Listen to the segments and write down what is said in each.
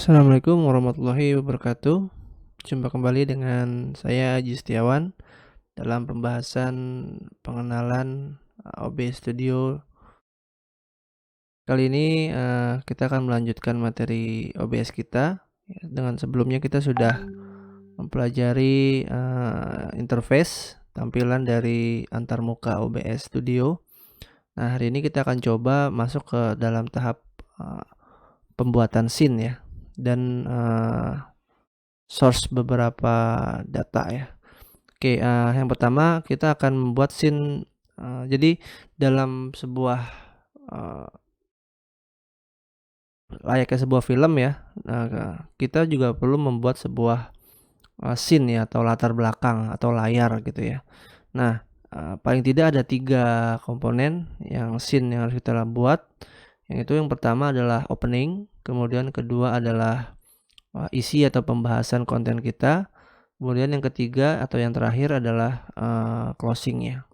Assalamualaikum warahmatullahi wabarakatuh. Jumpa kembali dengan saya Aji Setiawan dalam pembahasan pengenalan OBS Studio. Kali ini kita akan melanjutkan materi OBS kita. Ya, dengan sebelumnya kita sudah mempelajari interface tampilan dari antarmuka OBS Studio. Nah, hari ini kita akan coba masuk ke dalam tahap pembuatan scene ya dan source beberapa data ya. Oke, yang pertama kita akan membuat scene, jadi dalam sebuah, eee, layaknya sebuah film ya, kita juga perlu membuat sebuah, scene ya atau latar belakang atau layar gitu ya. Nah, paling tidak ada 3 komponen yang scene yang harus kita buat, yang itu yang pertama adalah opening, kemudian kedua adalah, isi atau pembahasan konten kita, kemudian yang ketiga atau yang terakhir adalah, closing-nya.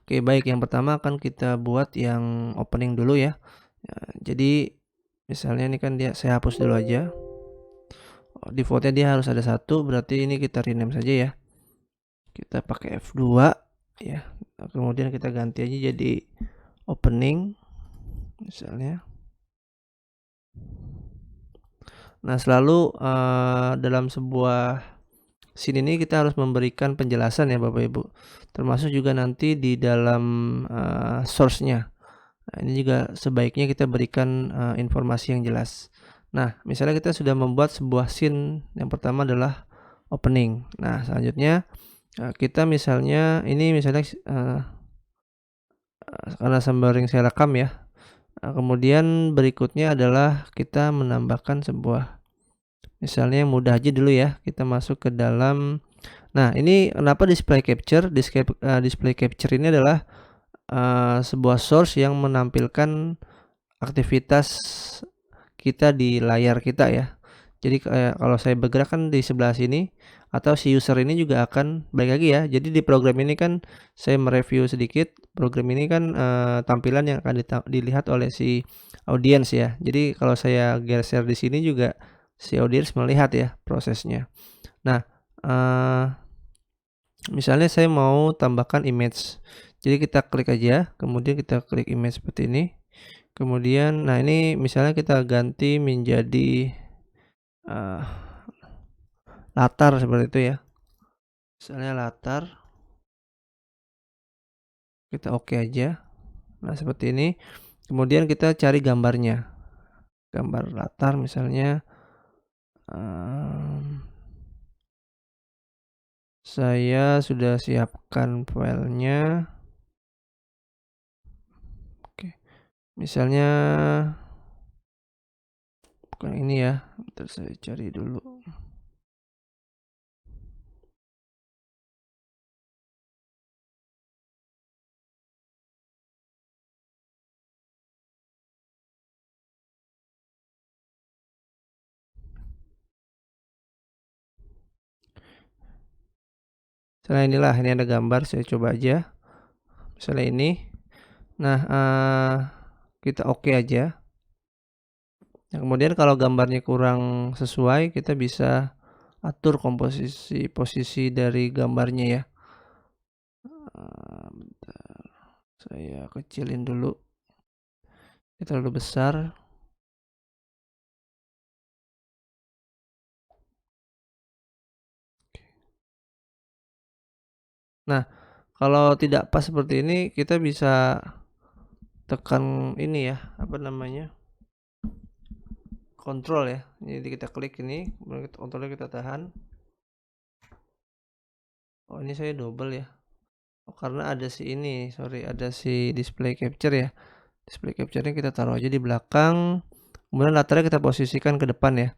Oke, baik, yang pertama akan kita buat yang opening dulu ya. Jadi misalnya ini kan saya hapus dulu aja. Default-nya dia harus ada satu, berarti ini kita rename saja ya. Kita pakai F2 ya. Kemudian kita ganti aja jadi opening misalnya. Nah, selalu dalam sebuah scene ini kita harus memberikan penjelasan ya Bapak Ibu. Termasuk juga nanti di dalam source-nya. Nah, ini juga sebaiknya kita berikan, informasi yang jelas. Nah, misalnya kita sudah membuat sebuah scene, yang pertama adalah opening. Nah, selanjutnya, kita misalnya ini misalnya, karena sembari saya rekam ya, kemudian berikutnya adalah kita menambahkan sebuah misalnya yang mudah aja dulu ya, kita masuk ke dalam nah, ini kenapa display capture, display capture ini adalah, sebuah source yang menampilkan aktivitas kita di layar kita ya. Jadi kayak kalau saya bergerak kan di sebelah sini atau si user ini juga akan balik lagi ya. Jadi di program ini kan saya mereview sedikit, program ini kan, tampilan yang akan dilihat oleh si audiens ya. Jadi kalau saya geser di sini juga si audiens melihat ya prosesnya. Nah, eee, misalnya saya mau tambahkan image. Jadi kita klik aja, kemudian kita klik image seperti ini. Kemudian, nah ini misalnya kita ganti menjadi, eee, latar seperti itu ya. Misalnya latar, kita oke aja. Nah seperti ini. Kemudian kita cari gambarnya. Gambar latar misalnya, mmm, saya sudah siapkan filenya. Oke, misalnya bukan ini ya, bentar saya cari dulu. Misalnya inilah, ini ada gambar, saya coba aja. Misalnya ini. Nah, kita oke aja. Nah, kemudian kalau gambarnya kurang sesuai, kita bisa atur posisi dari gambarnya ya. Bentar, saya kecilin dulu. Ini terlalu besar. Nah, kalau tidak pas seperti ini, kita bisa tekan ini ya, apa namanya, kontrol ya. Jadi kita klik ini, kemudian kontrolnya kita tahan. Oh, ini saya double ya. Oh, karena ada si ini, sorry, ada si display capture ya. Display capture-nya kita taruh aja di belakang, kemudian latarnya kita posisikan ke depan ya.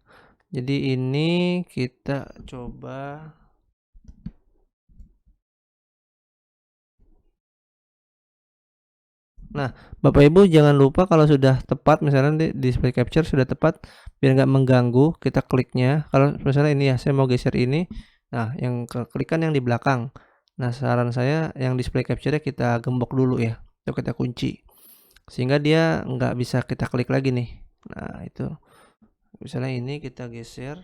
Jadi ini kita coba nah, Bapak Ibu jangan lupa kalau sudah tepat misalnya di display capture sudah tepat, biar nggak mengganggu kita kliknya. Kalau misalnya ini ya, saya mau geser ini, nah yang klik kan yang di belakang. Nah, saran saya yang display capture-nya kita gembok dulu ya, atau kita kunci. Sehingga dia nggak bisa kita klik lagi nih. Nah, itu. Misalnya ini kita geser.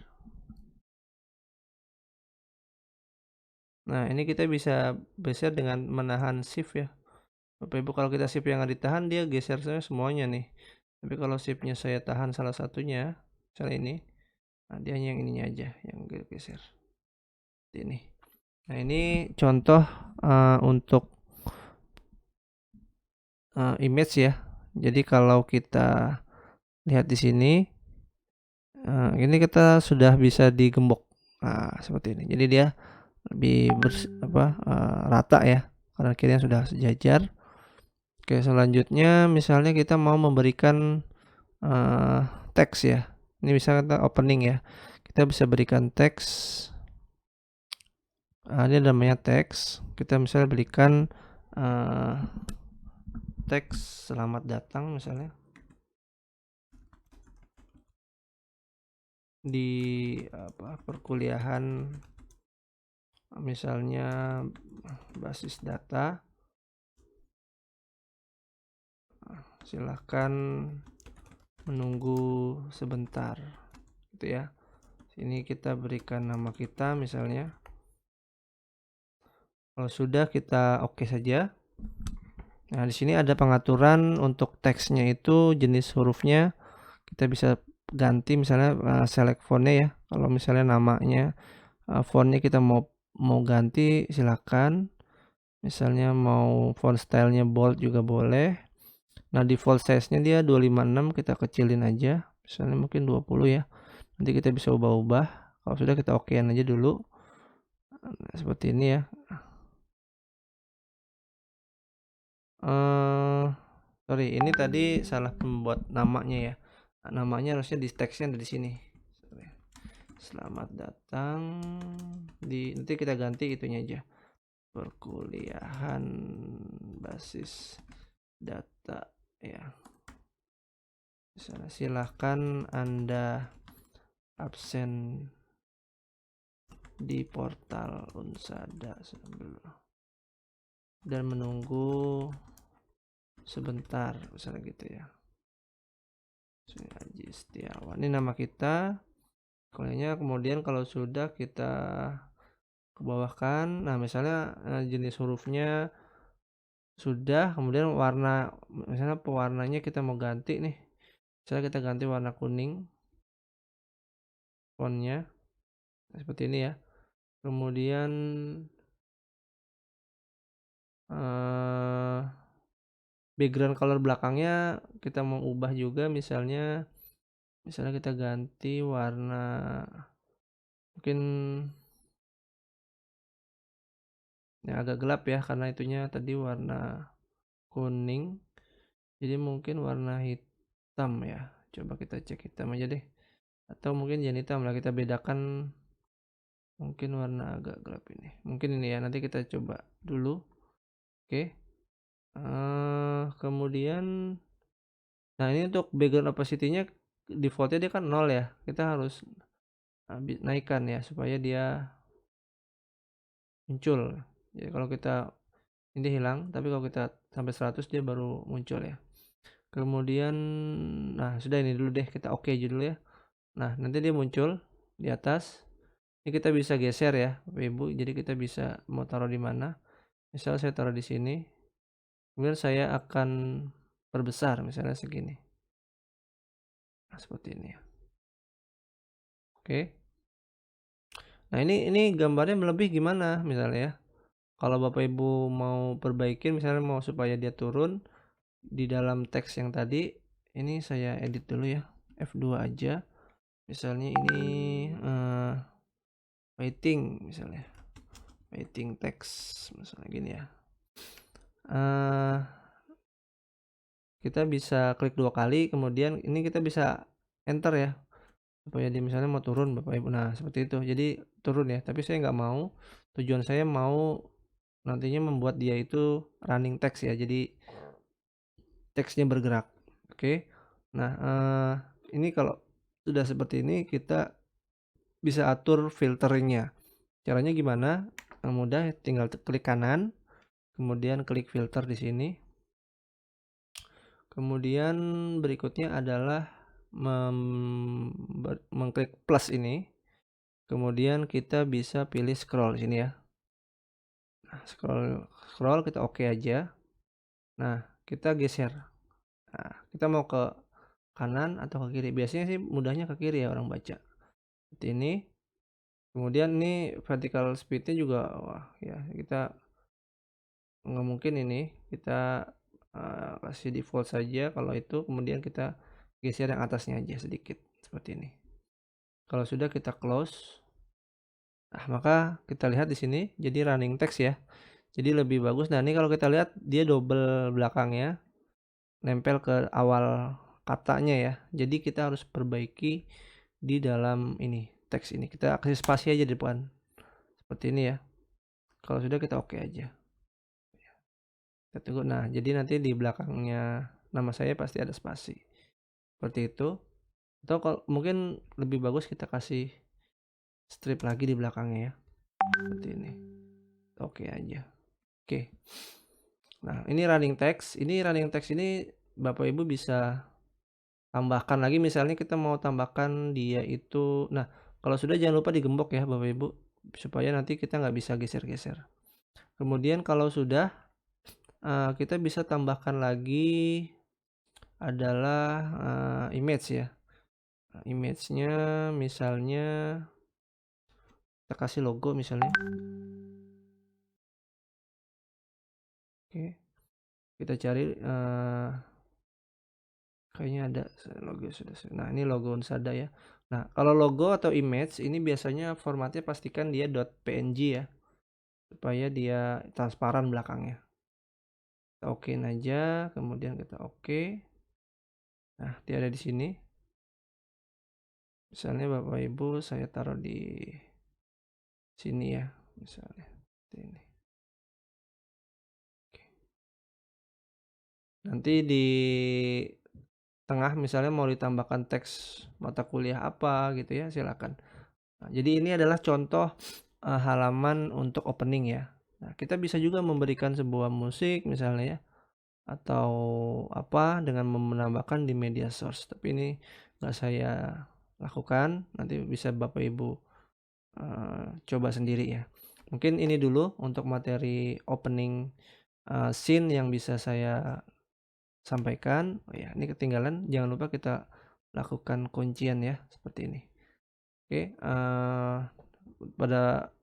Nah, ini kita bisa geser dengan menahan shift ya. Bapak Ibu, kalau kita shift yang nggak ditahan dia geser semuanya nih. Tapi kalau shiftnya saya tahan salah satunya, misalnya ini, nah dia hanya yang ininya aja yang geser. Seperti ini. Nah, ini contoh untuk image ya. Jadi kalau kita lihat di sini, ini kita sudah bisa digembok. Nah, seperti ini. Jadi dia lebih rata ya, kanan kirinya sudah sejajar. Oke, selanjutnya misalnya kita mau memberikan teks ya. Ini misalnya kita opening ya. Kita bisa berikan teks. Ini namanya teks. Kita misalnya berikan teks selamat datang misalnya di perkuliahan misalnya basis data. Silahkan menunggu sebentar gitu ya. Sini kita berikan nama kita misalnya. Kalau sudah kita oke saja. Nah, di sini ada pengaturan untuk teksnya itu jenis hurufnya kita bisa ganti misalnya select fontnya ya. Kalau misalnya namanya fontnya kita mau ganti silakan. Misalnya mau font stylenya bold juga boleh. Nah, default size-nya dia 256, kita kecilin aja. Misalnya mungkin 20 ya. Nanti kita bisa ubah-ubah. Kalau sudah kita okein aja dulu. Nah, seperti ini ya. Sorry, ini tadi salah membuat namanya ya. Nah, namanya harusnya di teksnya ada di sini. Selamat datang di, nanti kita ganti itunya aja. Perkuliahan basis data ya. Silahkan Anda absen di portal Unsada dan menunggu sebentar misalnya gitu ya. Haji Setiawan ini nama kita. Kemudian kalau sudah kita ke bawahkan, nah misalnya jenis hurufnya sudah, kemudian warna, misalnya pewarnanya kita mau ganti nih, misalnya kita ganti warna kuning fontnya seperti ini ya. Kemudian background color belakangnya kita mau ubah juga, misalnya kita ganti warna mungkin yang agak gelap ya, karena itunya tadi warna kuning, jadi mungkin warna hitam ya. Coba kita cek hitam aja deh, atau mungkin jangan hitam lah, kita bedakan mungkin warna agak gelap ini, mungkin ini ya, nanti kita coba dulu. Oke. Kemudian nah ini untuk background opacity-nya defaultnya dia kan 0 ya, kita harus naikkan ya supaya dia muncul. Jadi kalau kita ini hilang, tapi kalau kita sampai 100 dia baru muncul ya. Kemudian nah sudah, ini dulu deh, kita oke aja dulu ya. Nah, nanti dia muncul di atas. Ini kita bisa geser ya, Bapak Ibu. Jadi kita bisa mau taruh di mana. Misal saya taruh di sini. Kemudian saya akan perbesar misalnya segini. Nah, seperti ini ya. Oke. Nah, ini gambarnya melebih gimana misalnya ya. Kalau Bapak Ibu mau perbaikin misalnya mau supaya dia turun di dalam teks yang tadi, ini saya edit dulu ya. F2 aja. Misalnya ini waiting misalnya. Waiting text misalnya gini ya. Kita bisa klik 2 kali, kemudian ini kita bisa enter ya. Supaya dia misalnya mau turun Bapak Ibu. Nah, seperti itu. Jadi turun ya, tapi saya nggak mau. Tujuan saya mau nantinya membuat dia itu running text ya. Jadi teksnya bergerak. Oke. Nah, ini kalau sudah seperti ini kita bisa atur filteringnya. Caranya gimana? Mudah, tinggal klik kanan, kemudian klik filter di sini. Kemudian berikutnya adalah mengklik plus ini, kemudian kita bisa pilih scroll sini ya. Nah, scroll scroll kita oke aja. Nah, kita geser. Nah, kita mau ke kanan atau ke kiri? Biasanya sih mudahnya ke kiri ya orang baca. Seperti ini. Kemudian ini vertical speed-nya juga wah ya kita nggak mungkin ini kita, kasih default saja kalau itu, kemudian kita geser yang atasnya aja sedikit, seperti ini. Kalau sudah kita close. Nah, maka kita lihat di sini jadi running text ya. Jadi lebih bagus. Nah, ini kalau kita lihat dia double belakangnya, nempel ke awal katanya ya. Jadi kita harus perbaiki di dalam ini, teks ini. Kita kasih spasi aja di depan. Seperti ini ya. Kalau sudah kita oke aja. Kita tunggu. Nah, jadi nanti di belakangnya nama saya pasti ada spasi. Seperti itu. Atau kalau mungkin lebih bagus kita kasih strip lagi di belakangnya ya. Seperti ini. Oke aja. Oke. Nah, ini running text. Ini running text ini Bapak Ibu bisa tambahkan lagi, misalnya kita mau tambahkan dia itu, nah kalau sudah jangan lupa digembok ya Bapak Ibu, supaya nanti kita nggak bisa geser-geser. Kemudian kalau sudah, kita bisa tambahkan lagi adalah, image ya. Nah, image-nya misalnya kita kasih logo misalnya. Oke, kita cari, kayaknya ada logo sudah. Nah, ini logo Unsada ya. Nah, kalau logo atau image ini biasanya formatnya pastikan dia .png ya, supaya dia transparan belakangnya. Kita okein aja, kemudian kita oke. Nah, dia ada di sini. Misalnya Bapak Ibu saya taruh di sini ya, misalnya seperti ini. Oke. Nanti di tengah misalnya mau ditambahkan teks mata kuliah apa gitu ya, silakan. Nah, jadi ini adalah contoh, halaman untuk opening ya. Nah, kita bisa juga memberikan sebuah musik misalnya ya, atau apa dengan menambahkan di media source. Tapi ini nggak saya lakukan, nanti bisa Bapak Ibu, coba sendiri ya. Mungkin ini dulu untuk materi opening, scene yang bisa saya sampaikan. Oh ya, ini ketinggalan, jangan lupa kita lakukan kuncian ya, seperti ini. Oke, pada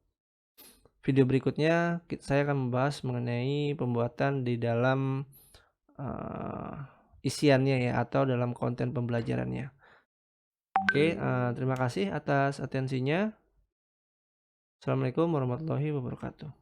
video berikutnya saya akan membahas mengenai pembuatan di dalam, isiannya ya atau dalam konten pembelajarannya. Oke, terima kasih atas atensinya. Assalamualaikum warahmatullahi wabarakatuh.